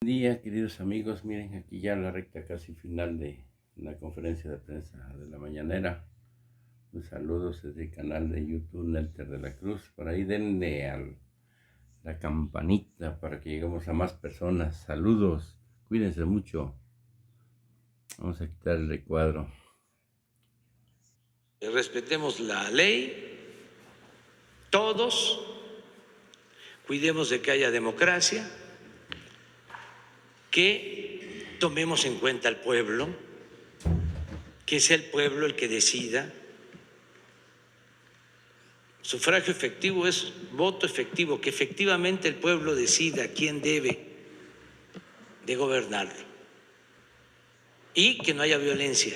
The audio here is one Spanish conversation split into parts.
Buen día, queridos amigos. Miren, aquí ya la recta casi final de la conferencia de prensa de la mañanera. Un saludo desde el canal de YouTube Nelter de la Cruz. Por ahí denle a la campanita para que lleguemos a más personas. Saludos, cuídense mucho. Vamos a quitar el recuadro. Respetemos la ley, todos, cuidemos de que haya democracia, que tomemos en cuenta al pueblo, que sea el pueblo el que decida. Sufragio efectivo es voto efectivo, que efectivamente el pueblo decida quién debe de gobernarlo y que no haya violencia,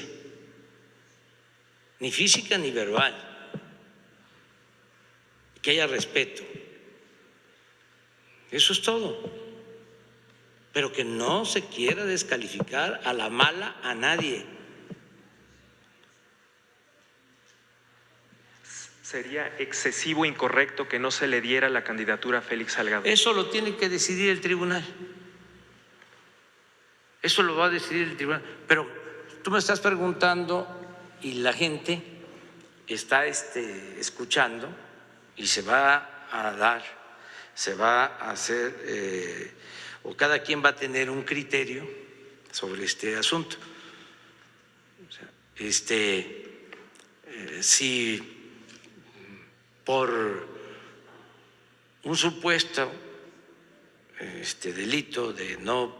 ni física ni verbal, que haya respeto. Eso es todo. Pero que no se quiera descalificar a la mala a nadie. ¿Sería excesivo, incorrecto que no se le diera la candidatura a Félix Salgado? Eso lo tiene que decidir el tribunal. Eso lo va a decidir el tribunal. Pero tú me estás preguntando y la gente está escuchando y se va a dar, se va a hacer, o cada quien va a tener un criterio sobre este asunto. O sea, si por un supuesto delito de no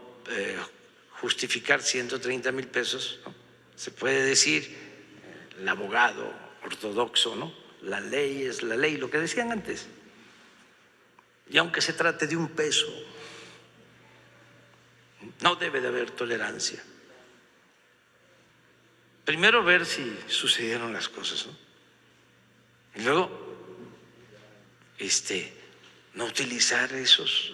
justificar 130,000 pesos, ¿no? Se puede decir, el abogado ortodoxo, ¿no? La ley es la ley, lo que decían antes. Y aunque se trate de un peso, no debe de haber tolerancia. Primero ver si sucedieron las cosas, ¿no? Y luego, no utilizar esos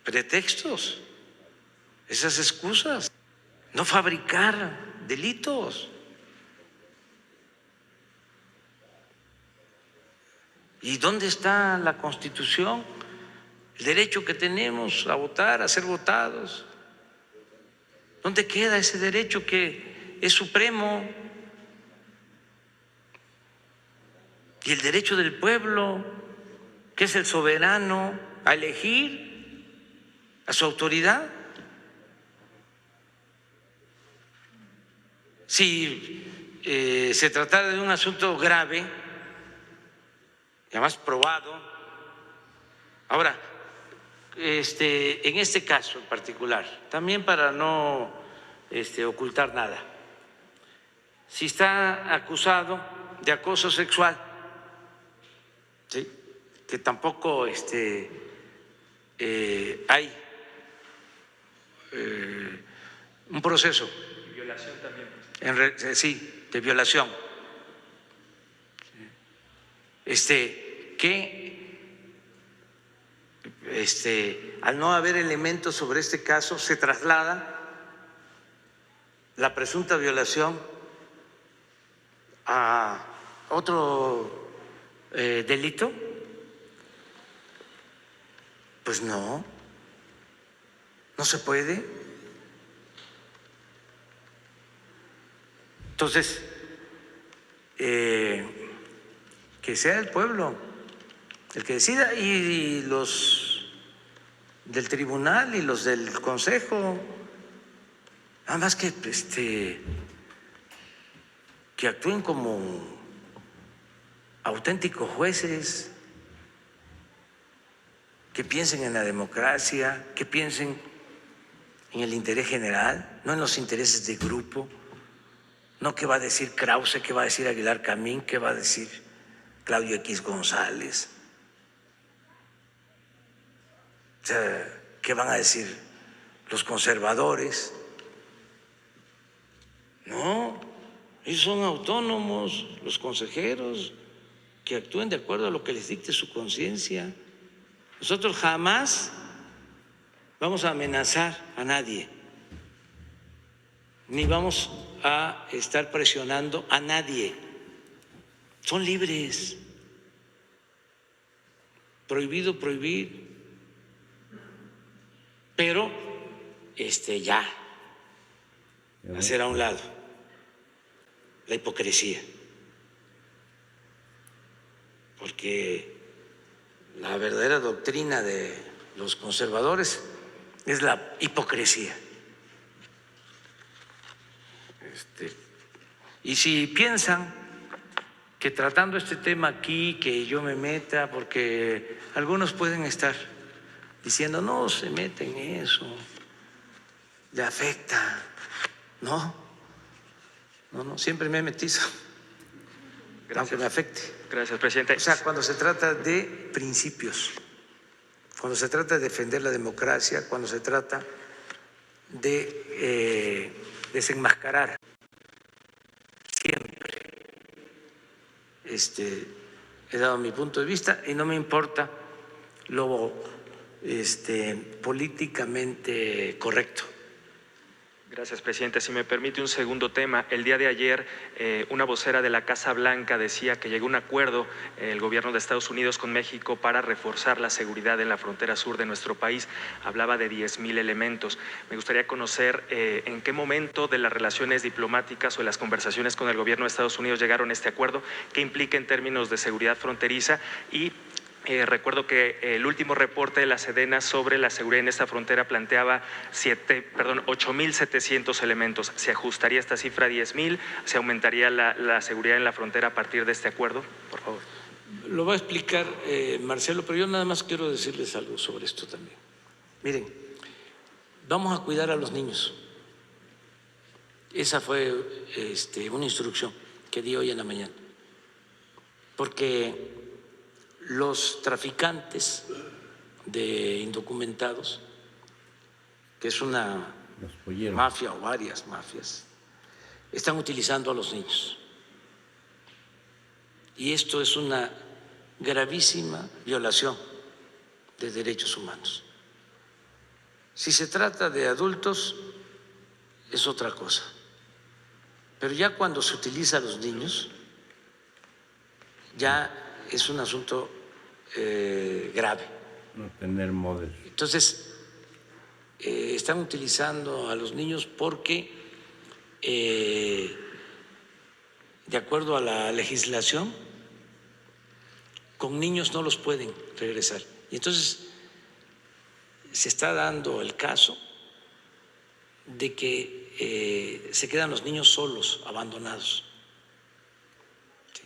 pretextos, esas excusas, no fabricar delitos. ¿Y dónde está la Constitución? El derecho que tenemos a votar, a ser votados. ¿Dónde queda ese derecho que es supremo? Y el derecho del pueblo, que es el soberano, a elegir a su autoridad. Si se tratara de un asunto grave, y además probado. Ahora, en este caso en particular, también para no ocultar nada, si está acusado de acoso sexual, ¿sí? Que tampoco hay un proceso. Y violación también. Sí, de violación. Que al no haber elementos sobre este caso se traslada la presunta violación a otro delito. Pues no se puede. Entonces, que sea el pueblo el que decida y los del tribunal y los del consejo, nada más que actúen como auténticos jueces, que piensen en la democracia, que piensen en el interés general, no en los intereses de grupo, no qué va a decir Krause, qué va a decir Aguilar Camín, qué va a decir Claudio X González, o sea, qué van a decir los conservadores. No, ellos son autónomos, los consejeros, que actúen de acuerdo a lo que les dicte su conciencia. Nosotros jamás vamos a amenazar a nadie, ni vamos a estar presionando a nadie. Son libres. Prohibido prohibir. pero ya hacer a un lado la hipocresía, porque la verdadera doctrina de los conservadores es la hipocresía. Y si piensan que tratando este tema aquí, que yo me meta, porque algunos pueden estar diciendo, no se mete en eso, le afecta. No, siempre me he metido, aunque me afecte. Gracias, presidente. O sea, cuando se trata de principios, cuando se trata de defender la democracia, cuando se trata de desenmascarar siempre, he dado mi punto de vista y no me importa lo políticamente correcto. Gracias, presidente. Si me permite un segundo tema, el día de ayer una vocera de la Casa Blanca decía que llegó a un acuerdo el gobierno de Estados Unidos con México para reforzar la seguridad en la frontera sur de nuestro país. Hablaba de 10,000 elementos. Me gustaría conocer en qué momento de las relaciones diplomáticas o de las conversaciones con el gobierno de Estados Unidos llegaron a este acuerdo, qué implica en términos de seguridad fronteriza y recuerdo que el último reporte de la Sedena sobre la seguridad en esta frontera planteaba 8,700 elementos. ¿Se ajustaría esta cifra a 10,000? ¿Se aumentaría la seguridad en la frontera a partir de este acuerdo? Por favor. Lo va a explicar Marcelo, pero yo nada más quiero decirles algo sobre esto también. Miren, vamos a cuidar a los niños. Esa fue una instrucción que di hoy en la mañana, porque los traficantes de indocumentados, que es una mafia o varias mafias, están utilizando a los niños. Y esto es una gravísima violación de derechos humanos. Si se trata de adultos, es otra cosa. Pero ya cuando se utiliza a los niños, ya es un asunto grave. No tener modelos. Entonces, están utilizando a los niños porque, de acuerdo a la legislación, con niños no los pueden regresar. Y entonces se está dando el caso de que se quedan los niños solos, abandonados, ¿sí?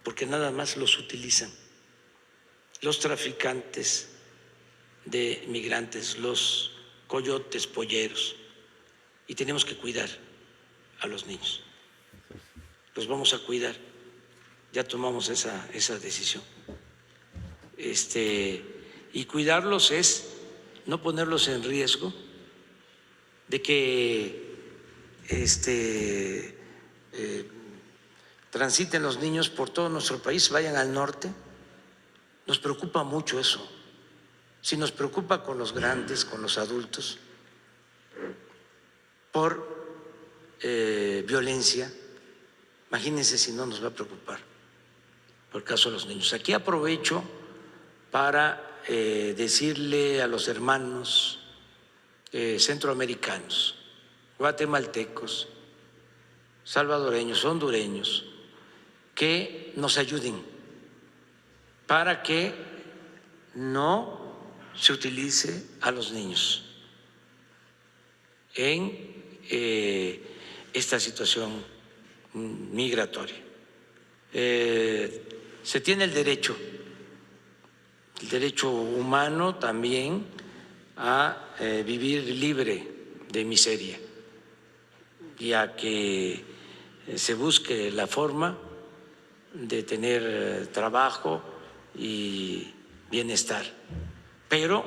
Porque nada más los utilizan los traficantes de migrantes, los coyotes, polleros, y tenemos que cuidar a los niños. Los vamos a cuidar. Ya tomamos esa decisión. Y cuidarlos es no ponerlos en riesgo de que transiten los niños por todo nuestro país, vayan al norte. Nos preocupa mucho eso. Si nos preocupa con los grandes, con los adultos, por violencia, imagínense si no nos va a preocupar por el caso de los niños. Aquí aprovecho para decirle a los hermanos centroamericanos, guatemaltecos, salvadoreños, hondureños, que nos ayuden para que no se utilice a los niños en esta situación migratoria. Se tiene el derecho humano también a vivir libre de miseria y a que se busque la forma de tener trabajo y bienestar, pero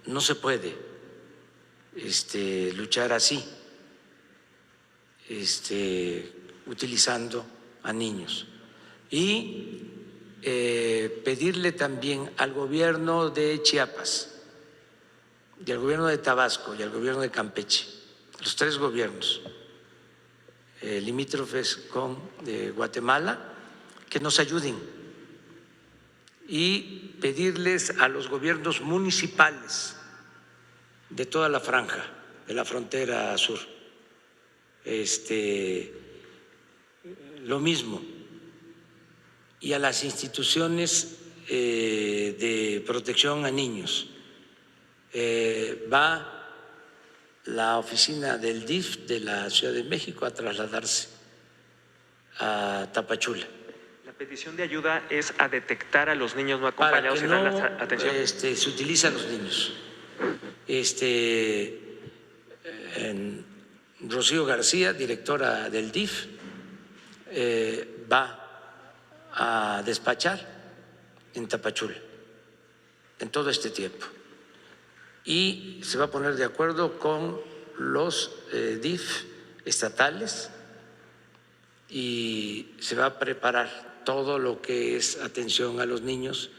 no se puede luchar así, utilizando a niños. Y pedirle también al gobierno de Chiapas y al gobierno de Tabasco y al gobierno de Campeche, los tres gobiernos limítrofes con Guatemala, que nos ayuden, y pedirles a los gobiernos municipales de toda la franja de la frontera sur. Lo mismo. Y a las instituciones de protección a niños. Va la oficina del DIF de la Ciudad de México a trasladarse a Tapachula. La petición de ayuda es a detectar a los niños no Para acompañados que y dar no la atención. se utiliza a los niños. Rocío García, directora del DIF, va a despachar en Tapachula en todo este tiempo y se va a poner de acuerdo con los DIF estatales y se va a preparar todo lo que es atención a los niños,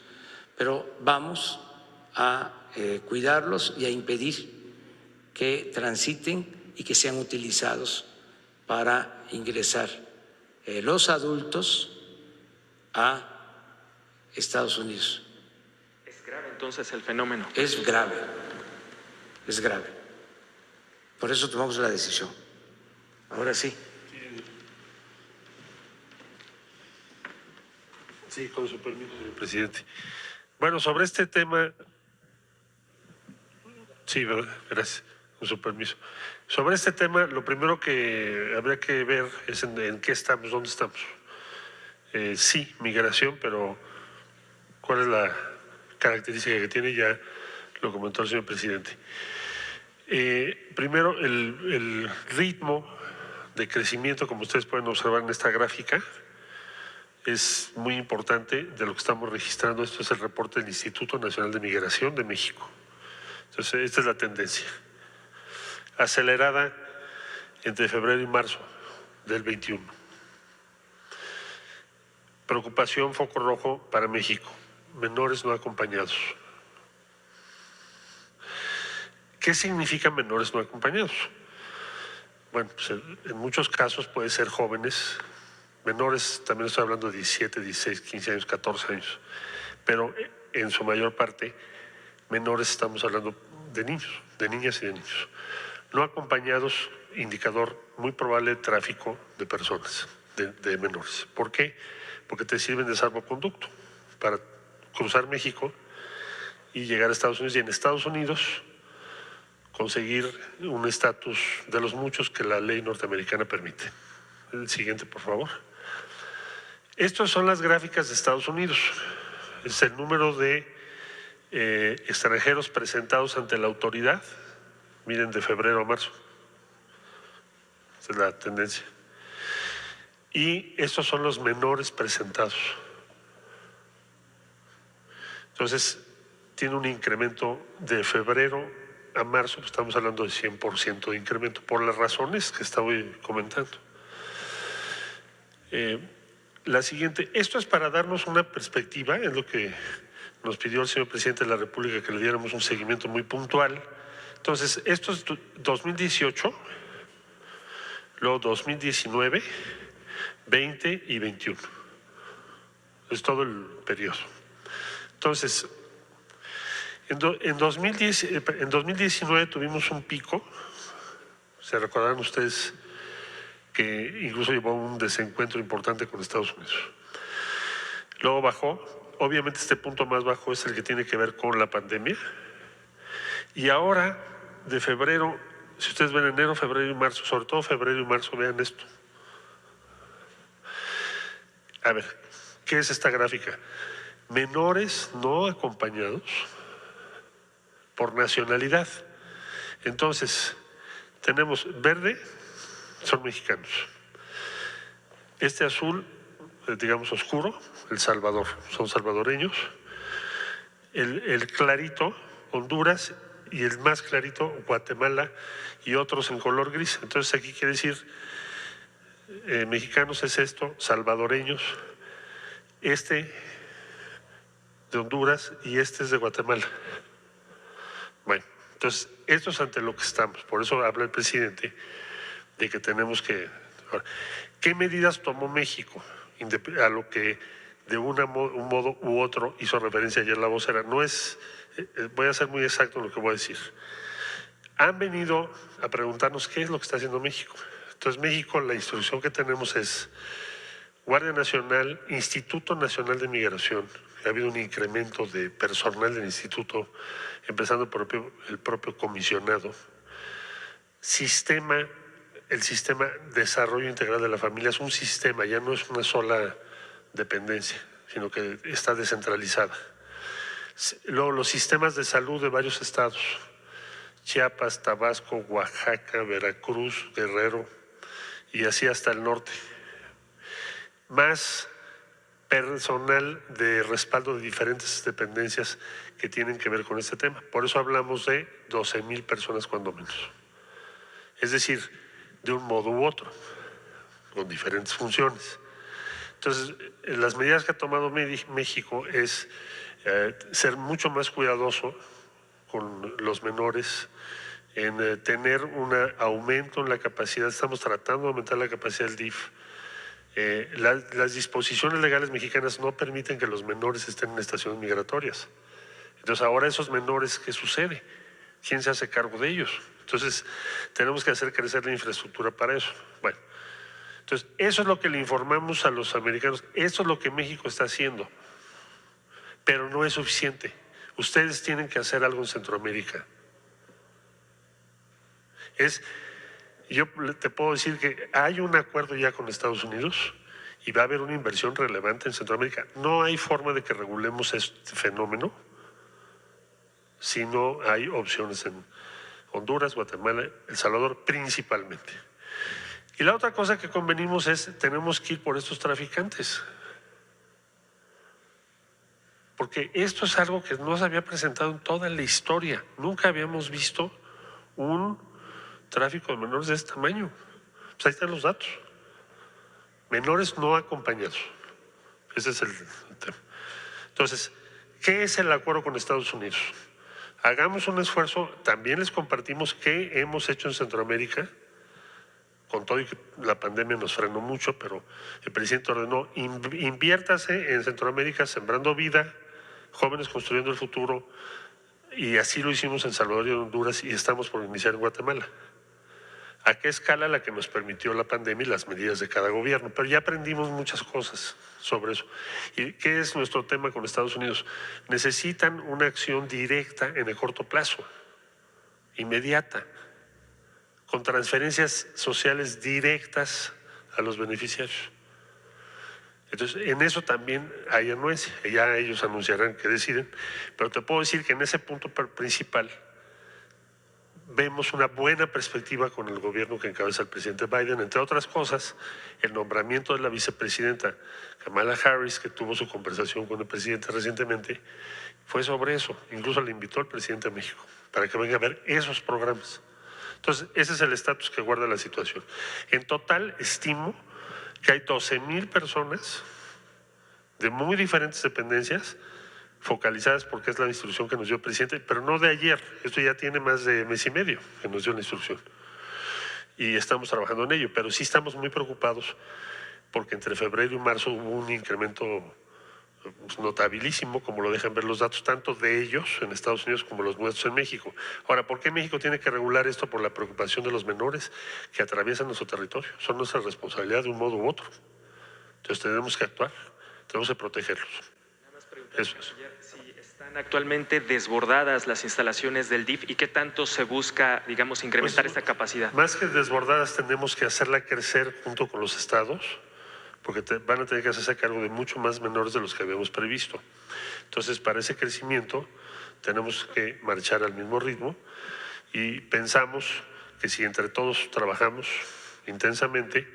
pero vamos a cuidarlos y a impedir que transiten y que sean utilizados para ingresar los adultos a Estados Unidos. Es grave entonces el fenómeno. Es grave, es grave. Por eso tomamos la decisión. Ahora sí. Sí, con su permiso, señor presidente. Bueno, sobre este tema, sí, gracias, con su permiso. Sobre este tema, lo primero que habría que ver es en qué estamos, dónde estamos. Sí, migración, pero ¿cuál es la característica que tiene? Ya lo comentó el señor presidente. Primero, el ritmo de crecimiento, como ustedes pueden observar en esta gráfica, es muy importante de lo que estamos registrando. Esto es el reporte del Instituto Nacional de Migración de México. Entonces, esta es la tendencia. Acelerada entre febrero y marzo del 21. Preocupación, foco rojo para México. Menores no acompañados. ¿Qué significa menores no acompañados? Bueno, pues en muchos casos puede ser jóvenes, menores, también estoy hablando de 17, 16, 15 años, 14 años, pero en su mayor parte, menores estamos hablando de niños, de niñas y de niños. No acompañados, indicador muy probable de tráfico de personas, de menores. ¿Por qué? Porque te sirven de salvoconducto para cruzar México y llegar a Estados Unidos, y en Estados Unidos conseguir un estatus de los muchos que la ley norteamericana permite. El siguiente, por favor. Estas son las gráficas de Estados Unidos. Es el número de extranjeros presentados ante la autoridad. Miren, de febrero a marzo. Esa es la tendencia. Y estos son los menores presentados. Entonces, tiene un incremento de febrero a marzo, pues estamos hablando de 100% de incremento, por las razones que estaba comentando. La siguiente, esto es para darnos una perspectiva, es lo que nos pidió el señor presidente de la República, que le diéramos un seguimiento muy puntual. Entonces, esto es 2018, luego 2019, 20 y 21. Es todo el periodo. Entonces, en 2019 tuvimos un pico, se recordarán ustedes que incluso llevó a un desencuentro importante con Estados Unidos. Luego bajó, obviamente este punto más bajo es el que tiene que ver con la pandemia. Y ahora, de febrero, si ustedes ven enero, febrero y marzo, sobre todo febrero y marzo, vean esto. A ver, ¿qué es esta gráfica? Menores no acompañados por nacionalidad. Entonces, tenemos verde, son mexicanos. Este azul, digamos oscuro, El Salvador, son salvadoreños. El clarito, Honduras, y el más clarito, Guatemala, y otros en color gris. Entonces aquí quiere decir, mexicanos es esto, salvadoreños, este de Honduras y este es de Guatemala. Bueno, entonces esto es ante lo que estamos. Por eso habla el presidente de que tenemos que... ¿Qué medidas tomó México? A lo que de un modo u otro hizo referencia ayer la vocera. No es, voy a ser muy exacto en lo que voy a decir. han venido a preguntarnos qué es lo que está haciendo México. Entonces México, la instrucción que tenemos es Guardia Nacional, Instituto Nacional de Migración. Ha habido un incremento de personal del instituto, empezando por el propio comisionado. El sistema Desarrollo Integral de la Familia es un sistema, ya no es una sola dependencia, sino que está descentralizada. Luego los sistemas de salud de varios estados, Chiapas, Tabasco, Oaxaca, Veracruz, Guerrero y así hasta el norte. Más personal de respaldo de diferentes dependencias que tienen que ver con este tema. Por eso hablamos de 12,000 personas cuando menos. Es decir, de un modo u otro, con diferentes funciones. Entonces, las medidas que ha tomado México es ser mucho más cuidadoso con los menores, en tener un aumento en la capacidad. Estamos tratando de aumentar la capacidad del DIF. Las disposiciones legales mexicanas no permiten que los menores estén en estaciones migratorias. Entonces, ahora esos menores, ¿qué sucede? ¿Quién se hace cargo de ellos? Entonces, tenemos que hacer crecer la infraestructura para eso. Bueno, entonces, eso es lo que le informamos a los americanos. Eso es lo que México está haciendo. Pero no es suficiente. Ustedes tienen que hacer algo en Centroamérica. Yo te puedo decir que hay un acuerdo ya con Estados Unidos y va a haber una inversión relevante en Centroamérica. No hay forma de que regulemos este fenómeno si no hay opciones en Honduras, Guatemala, El Salvador principalmente. Y la otra cosa que convenimos es, tenemos que ir por estos traficantes. Porque esto es algo que no se había presentado en toda la historia. Nunca habíamos visto un tráfico de menores de este tamaño. Pues ahí están los datos. Menores no acompañados. Ese es el tema. Entonces, ¿qué es el acuerdo con Estados Unidos? Hagamos un esfuerzo, también les compartimos qué hemos hecho en Centroamérica, con todo y que la pandemia nos frenó mucho, pero el presidente ordenó, inviértase en Centroamérica sembrando vida, jóvenes construyendo el futuro, y así lo hicimos en Salvador y en Honduras y estamos por iniciar en Guatemala. ¿A qué escala? La que nos permitió la pandemia y las medidas de cada gobierno? Pero ya aprendimos muchas cosas sobre eso. ¿Y qué es nuestro tema con Estados Unidos? Necesitan una acción directa en el corto plazo, inmediata, con transferencias sociales directas a los beneficiarios. Entonces, en eso también hay anuencia. Ya ellos anunciarán que deciden, pero te puedo decir que en ese punto principal vemos una buena perspectiva con el gobierno que encabeza el presidente Biden, entre otras cosas, el nombramiento de la vicepresidenta Kamala Harris, que tuvo su conversación con el presidente recientemente, fue sobre eso. Incluso le invitó al presidente de México para que venga a ver esos programas. Entonces, ese es el estatus que guarda la situación. En total, estimo que hay 12,000 personas de muy diferentes dependencias focalizadas, porque es la instrucción que nos dio el presidente, pero no de ayer. Esto ya tiene más de mes y medio que nos dio la instrucción. Y estamos trabajando en ello, pero sí estamos muy preocupados porque entre febrero y marzo hubo un incremento notabilísimo, como lo dejan ver los datos, tanto de ellos en Estados Unidos como los nuestros en México. Ahora, ¿por qué México tiene que regular esto? Por la preocupación de los menores que atraviesan nuestro territorio. Son nuestra responsabilidad de un modo u otro. Entonces tenemos que actuar, tenemos que protegerlos. Eso es. Si están actualmente desbordadas las instalaciones del DIF y qué tanto se busca, digamos, incrementar esta capacidad. Más que desbordadas, tenemos que hacerla crecer junto con los estados, porque van a tener que hacerse cargo de mucho más menores de los que habíamos previsto. Entonces, para ese crecimiento tenemos que marchar al mismo ritmo y pensamos que si entre todos trabajamos intensamente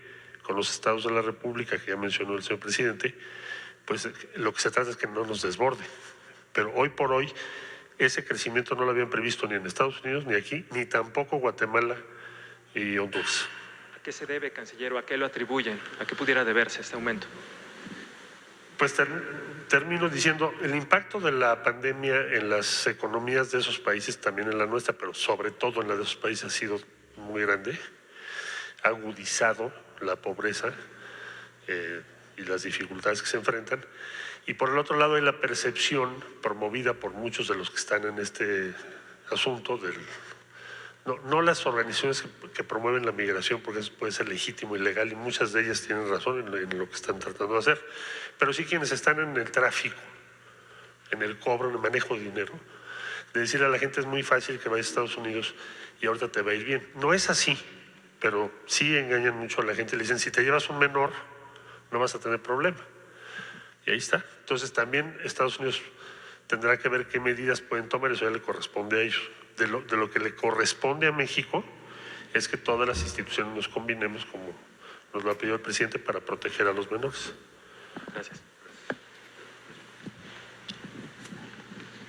con los estados de la República, que ya mencionó el señor presidente, pues lo que se trata es que no nos desborde. Pero hoy por hoy ese crecimiento no lo habían previsto ni en Estados Unidos, ni aquí, ni tampoco Guatemala y Honduras. ¿A qué se debe, canciller, o a qué lo atribuyen? ¿A qué pudiera deberse este aumento? Pues termino diciendo, el impacto de la pandemia en las economías de esos países, también en la nuestra, pero sobre todo en la de esos países, ha sido muy grande, ha agudizado la pobreza y las dificultades que se enfrentan. Y por el otro lado hay la percepción promovida por muchos de los que están en este asunto no las organizaciones que promueven la migración, porque eso puede ser legítimo y legal, y muchas de ellas tienen razón en lo que están tratando de hacer, pero sí quienes están en el tráfico, en el cobro, en el manejo de dinero, de decirle a la gente es muy fácil que vayas a Estados Unidos y ahorita te va a ir bien. No es así, pero sí engañan mucho a la gente. Le dicen, si te llevas un menor, no vas a tener problema. Y ahí está. Entonces también Estados Unidos tendrá que ver qué medidas pueden tomar, eso ya le corresponde a ellos. De lo que le corresponde a México es que todas las instituciones nos combinemos, como nos lo ha pedido el presidente, para proteger a los menores. Gracias.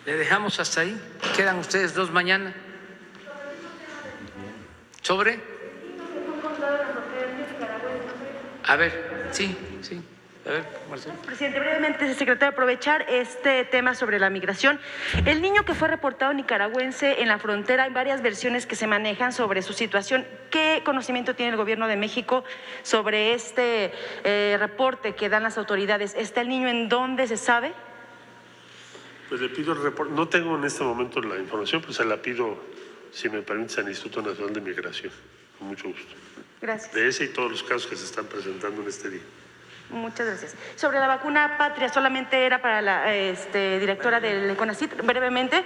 Le dejamos hasta ahí. Quedan ustedes dos mañana. ¿Sobre? A ver, sí. A ver, Marcelo. Presidente, brevemente, secretario, aprovechar este tema sobre la migración. El niño que fue reportado nicaragüense en la frontera, hay varias versiones que se manejan sobre su situación. ¿Qué conocimiento tiene el gobierno de México sobre este reporte que dan las autoridades? ¿Está el niño en dónde, se sabe? Pues le pido el reporte. No tengo en este momento la información, pues se la pido, si me permite, al Instituto Nacional de Migración. Con mucho gusto. Gracias. De ese y todos los casos que se están presentando en este día. Muchas gracias. Sobre la vacuna Patria, solamente era para la directora del CONACYT, brevemente.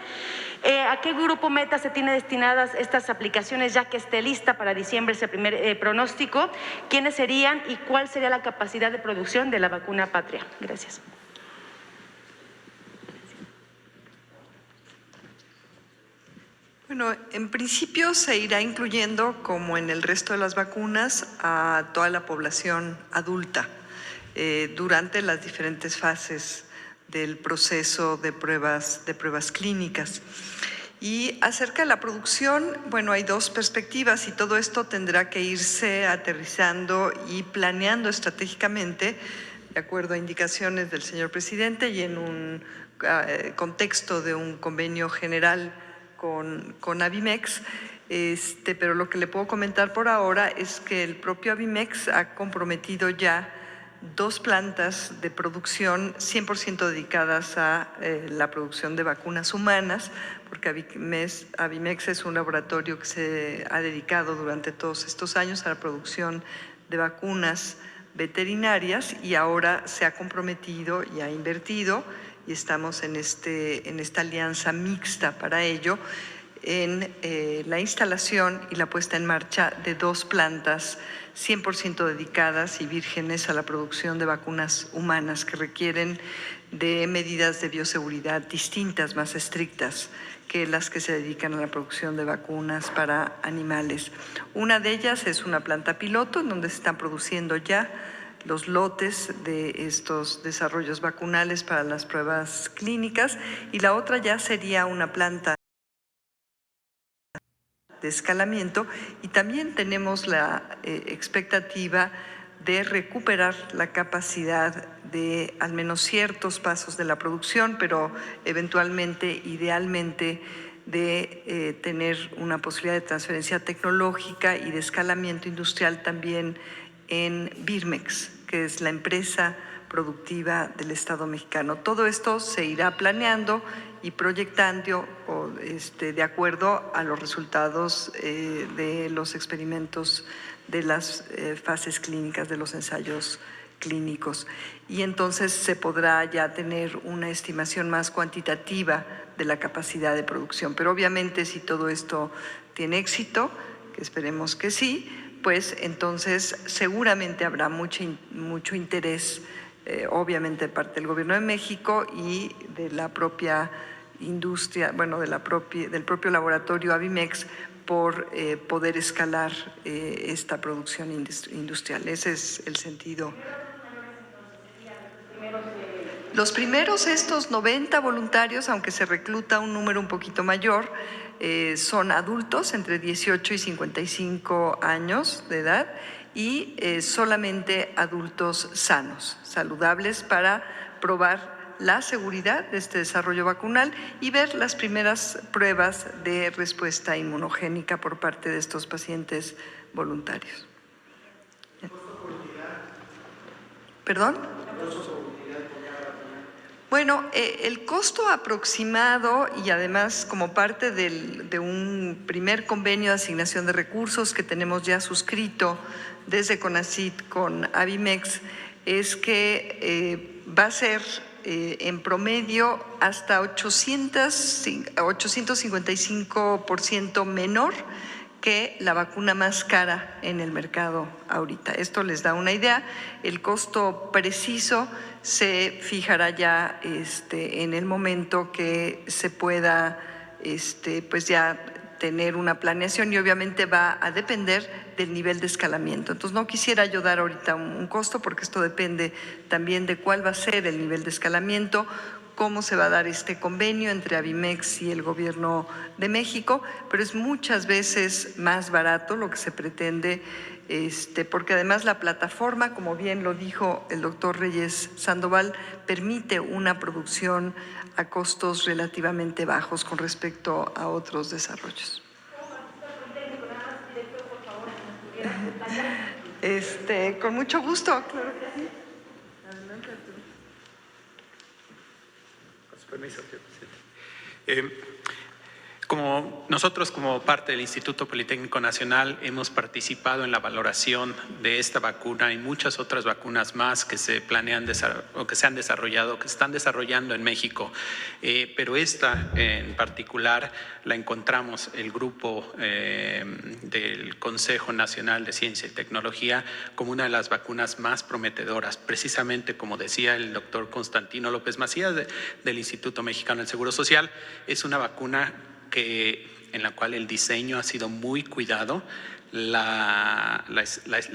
¿A qué grupo meta se tiene destinadas estas aplicaciones, ya que esté lista para diciembre ese primer pronóstico? ¿Quiénes serían y cuál sería la capacidad de producción de la vacuna Patria? Gracias. Bueno, en principio se irá incluyendo, como en el resto de las vacunas, a toda la población adulta durante las diferentes fases del proceso de pruebas clínicas. Y acerca de la producción, bueno, hay dos perspectivas y todo esto tendrá que irse aterrizando y planeando estratégicamente de acuerdo a indicaciones del señor presidente y en un contexto de un convenio general con Avimex, pero lo que le puedo comentar por ahora es que el propio Avimex ha comprometido ya 2 plantas de producción 100% dedicadas a la producción de vacunas humanas, porque Avimex es un laboratorio que se ha dedicado durante todos estos años a la producción de vacunas veterinarias y ahora se ha comprometido y ha invertido, y estamos en esta alianza mixta para ello, en la instalación y la puesta en marcha de 2 plantas 100% dedicadas y vírgenes a la producción de vacunas humanas que requieren de medidas de bioseguridad distintas, más estrictas que las que se dedican a la producción de vacunas para animales. Una de ellas es una planta piloto en donde se están produciendo ya los lotes de estos desarrollos vacunales para las pruebas clínicas, y la otra ya sería una planta de escalamiento, y también tenemos la expectativa de recuperar la capacidad de al menos ciertos pasos de la producción, pero eventualmente, idealmente, de tener una posibilidad de transferencia tecnológica y de escalamiento industrial también en Birmex, que es la empresa productiva del Estado mexicano. Todo esto se irá planeando y proyectando de acuerdo a los resultados de los experimentos de las fases clínicas, de los ensayos clínicos. Y entonces se podrá ya tener una estimación más cuantitativa de la capacidad de producción. Pero obviamente si todo esto tiene éxito, que esperemos que sí, pues entonces seguramente habrá mucho interés, obviamente de parte del Gobierno de México y de la propia industria, bueno, del propio laboratorio Avimex, por poder escalar esta producción industrial. Ese es el sentido. Los primeros, estos 90 voluntarios, aunque se recluta un número un poquito mayor, son adultos entre 18 y 55 años de edad y solamente adultos sanos, saludables, para probar la seguridad de este desarrollo vacunal y ver las primeras pruebas de respuesta inmunogénica por parte de estos pacientes voluntarios. ¿Perdón? Bueno, el costo aproximado y además como parte de un primer convenio de asignación de recursos que tenemos ya suscrito desde CONACYT con Avimex es que va a ser en promedio hasta 855% menor que la vacuna más cara en el mercado ahorita. Esto les da una idea. El costo preciso se fijará ya en el momento que se pueda pues ya tener una planeación, y obviamente va a depender del nivel de escalamiento. Entonces no quisiera yo dar ahorita un costo porque esto depende también de cuál va a ser el nivel de escalamiento, cómo se va a dar este convenio entre Avimex y el Gobierno de México, pero es muchas veces más barato lo que se pretende, porque además la plataforma, como bien lo dijo el doctor Reyes Sandoval, permite una producción a costos relativamente bajos con respecto a otros desarrollos. Con mucho gusto, claro que sí. Adelante, Arturo. Con su permiso, señor presidente. Como nosotros, como parte del Instituto Politécnico Nacional, hemos participado en la valoración de esta vacuna y muchas otras vacunas más que se planean o que se han desarrollado, que se están desarrollando en México. Pero esta en particular la encontramos el grupo del Consejo Nacional de Ciencia y Tecnología como una de las vacunas más prometedoras, precisamente como decía el doctor Constantino López Macías del Instituto Mexicano del Seguro Social. Es una vacuna en la cual el diseño ha sido muy cuidado, la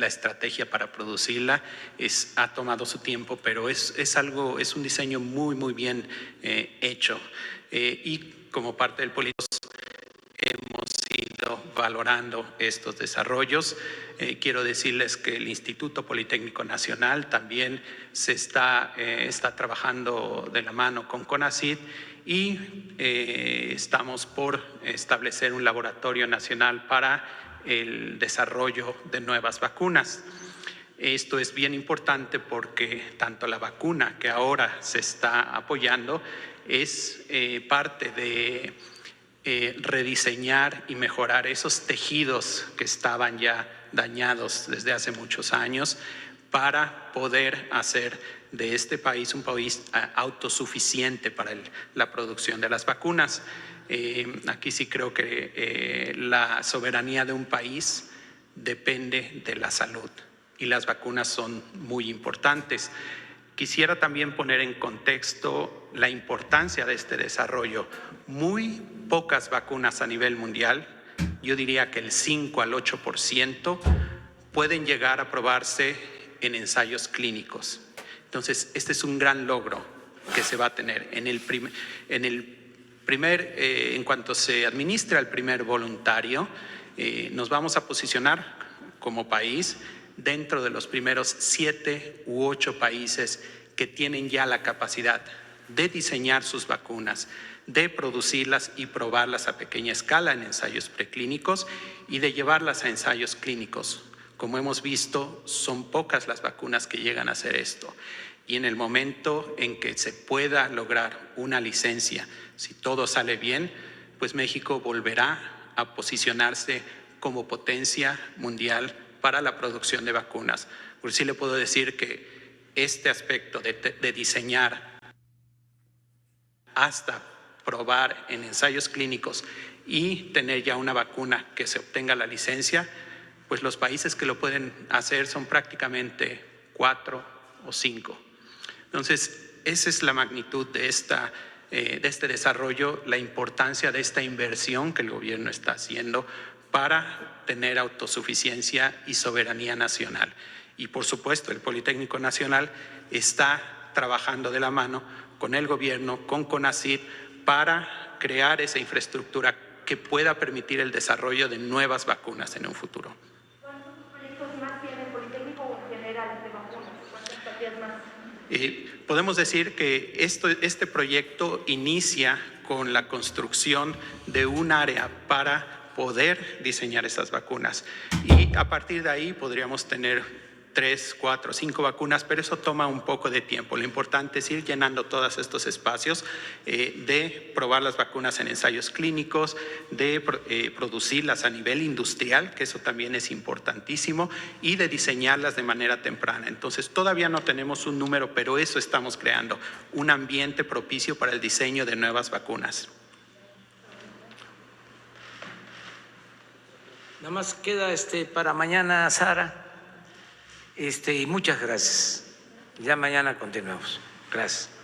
estrategia para producirla ha tomado su tiempo, pero es un diseño muy bien hecho. Y como parte del Politos hemos ido valorando estos desarrollos. Quiero decirles que el Instituto Politécnico Nacional también se está trabajando de la mano con CONACYT y estamos por establecer un laboratorio nacional para el desarrollo de nuevas vacunas. Esto es bien importante porque tanto la vacuna que ahora se está apoyando es parte de rediseñar y mejorar esos tejidos que estaban ya dañados desde hace muchos años para poder hacer de este país un país autosuficiente para la producción de las vacunas. Aquí sí creo que la soberanía de un país depende de la salud y las vacunas son muy importantes. Quisiera también poner en contexto la importancia de este desarrollo. Muy pocas vacunas a nivel mundial, yo diría que el 5 al 8%, pueden llegar a probarse en ensayos clínicos. Entonces, este es un gran logro que se va a tener. En cuanto se administra el primer voluntario, nos vamos a posicionar como país dentro de los primeros 7 u 8 países que tienen ya la capacidad de diseñar sus vacunas, de producirlas y probarlas a pequeña escala en ensayos preclínicos y de llevarlas a ensayos clínicos. Como hemos visto, son pocas las vacunas que llegan a hacer esto. Y en el momento en que se pueda lograr una licencia, si todo sale bien, pues México volverá a posicionarse como potencia mundial para la producción de vacunas. Por sí le puedo decir que este aspecto de diseñar hasta probar en ensayos clínicos y tener ya una vacuna que se obtenga la licencia, pues los países que lo pueden hacer son prácticamente 4 o 5. Entonces, esa es la magnitud de este desarrollo, la importancia de esta inversión que el gobierno está haciendo para tener autosuficiencia y soberanía nacional. Y por supuesto, el Politécnico Nacional está trabajando de la mano con el gobierno, con CONACYT, para crear esa infraestructura que pueda permitir el desarrollo de nuevas vacunas en un futuro. ¿Cuántos proyectos más tiene el Politécnico o en general de vacunas? ¿Cuántas estarías más? Podemos decir que este proyecto inicia con la construcción de un área para poder diseñar esas vacunas y a partir de ahí podríamos tener 3, 4, 5 vacunas, pero eso toma un poco de tiempo. Lo importante es ir llenando todos estos espacios de probar las vacunas en ensayos clínicos, de producirlas a nivel industrial, que eso también es importantísimo, y de diseñarlas de manera temprana. Entonces, todavía no tenemos un número, pero eso estamos creando, un ambiente propicio para el diseño de nuevas vacunas. Nada más queda para mañana, Sara. Y muchas gracias. Ya mañana continuamos. Gracias.